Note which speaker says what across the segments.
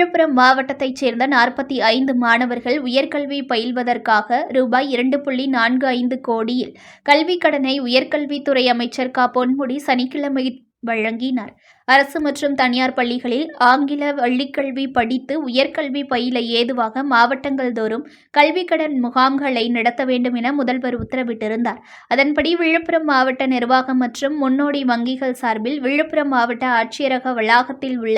Speaker 1: விழுப்புரம் மாவட்டத்தைச் சேர்ந்த 45 மாணவர்கள் உயர்கல்வி பயில்வதற்காக ரூபாய் 2.45 கோடியில் கல்விக் கடனை உயர்கல்வித்துறை அமைச்சர் பொன்முடி சனிக்கிழமை வழங்கினார். அரசு மற்றும் தனியார் பள்ளிகளில் ஆங்கில வழிக்கல்வி படித்து உயர்கல்வி பயில ஏதுவாக மாவட்டங்கள் தோறும் கல்விக்கடன் முகாம்களை நடத்த வேண்டும் என முதல்வர் உத்தரவிட்டிருந்தார். அதன்படி விழுப்புரம் மாவட்ட நிர்வாகம் மற்றும் முன்னோடி வங்கிகள் சார்பில் விழுப்புரம் மாவட்ட ஆட்சியரக வளாகத்தில் உள்ள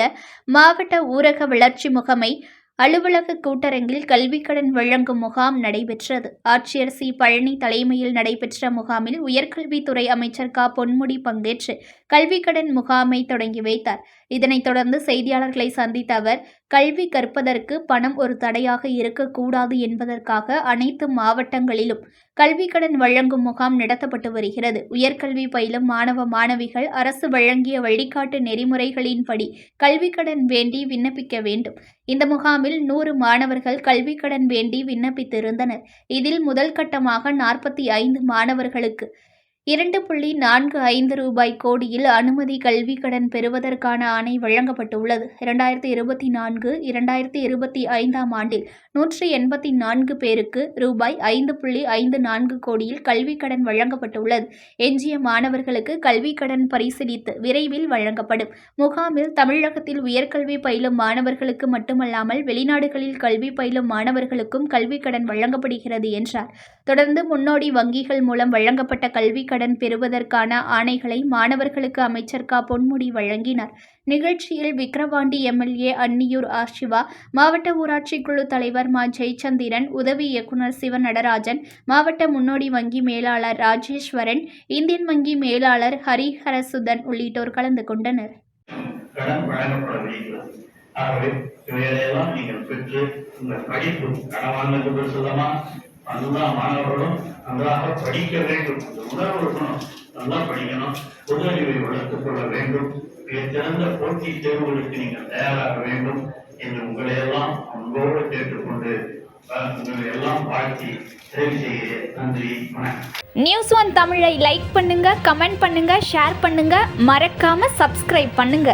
Speaker 1: மாவட்ட ஊரக வளர்ச்சி முகமை அலுவலக கூட்டரங்கில் கல்விக்கடன் வழங்கும் முகாம் நடைபெற்றது. ஆட்சியர் பழனி தலைமையில் நடைபெற்ற முகாமில் உயர்கல்வித்துறை அமைச்சர் பொன்முடி பங்கேற்று கல்விக்கடன் முகாமை தொடங்கி வைத்தார். இதனைத் தொடர்ந்து செய்தியாளர்களை சந்தித்த அவர், கல்வி கற்பதற்கு பணம் ஒரு தடையாக இருக்கக்கூடாது என்பதற்காக அனைத்து மாவட்டங்களிலும் கல்விக்கடன் வழங்கும் முகாம் நடத்தப்பட்டு வருகிறது. உயர்கல்வி பயிலும் மாணவ மாணவிகள் அரசு வழங்கிய வழிகாட்டு நெறிமுறைகளின்படி கல்விக்கடன் வேண்டி விண்ணப்பிக்க வேண்டும். இந்த முகாமில் 100 மாணவர்கள் கல்விக்கடன் வேண்டி விண்ணப்பித்திருந்தனர். இதில் முதல் கட்டமாக 45 மாணவர்களுக்கு 2.45 ரூபாய் கோடியில் அனுமதி கல்விக்கடன் பெறுவதற்கான ஆணை வழங்கப்பட்டுள்ளது. 2024-2025 ஆண்டில் 184 பேருக்கு ரூபாய் 5.54 கோடியில் கல்விக்கடன் வழங்கப்பட்டுள்ளது. எஞ்சிய மாணவர்களுக்கு கல்விக்கடன் பரிசீலித்து விரைவில் வழங்கப்படும். முகாமில் தமிழகத்தில் உயர்கல்வி பயிலும் மாணவர்களுக்கு மட்டுமல்லாமல் வெளிநாடுகளில் கல்வி பயிலும் மாணவர்களுக்கும் கல்விக்கடன் வழங்கப்படுகிறது என்றார். தொடர்ந்து முன்னோடி வங்கிகள் மூலம் வழங்கப்பட்ட கல்விக்கடன் பெறுவதற்கான ஆணைகளை மாணவர்களுக்கு அமைச்சர் பொன்முடி வழங்கினார். நிகழ்ச்சியில் விக்கிரவாண்டி எம்எல்ஏ அன்னியூர் சிவா, மாவட்ட ஊராட்சி குழு தலைவர் ஜெயச்சந்திரன், உதவி இயக்குநர் சிவநடராஜன், மாவட்ட முன்னோடி வங்கி மேலாளர் ராஜேஸ்வரன், இந்தியன் வங்கி மேலாளர் ஹரிஹரசுதன் உள்ளிட்டோர் கலந்து கொண்டனர்.
Speaker 2: அதுதான் மாணவர்களும் நன்றாக படிக்க வேண்டும். உணர்வு இருக்கணும், நல்லா படிக்கணும், பொது அறிவை வளர்த்துக் கொள்ள வேண்டும், சிறந்த போட்டித் தேர்வுகளுக்கு நீங்கள் தயாராக வேண்டும் என்று உங்களையெல்லாம் அன்போடு கேட்டுக்கொண்டு உங்களை எல்லாம் வாழ்த்தி நிறைவு செய்கிறேன். நன்றி, வணக்கம்.
Speaker 1: News1 தமிழை லைக் பண்ணுங்க, கமெண்ட் பண்ணுங்க, ஷேர் பண்ணுங்க, மறக்காம சப்ஸ்கிரைப் பண்ணுங்க.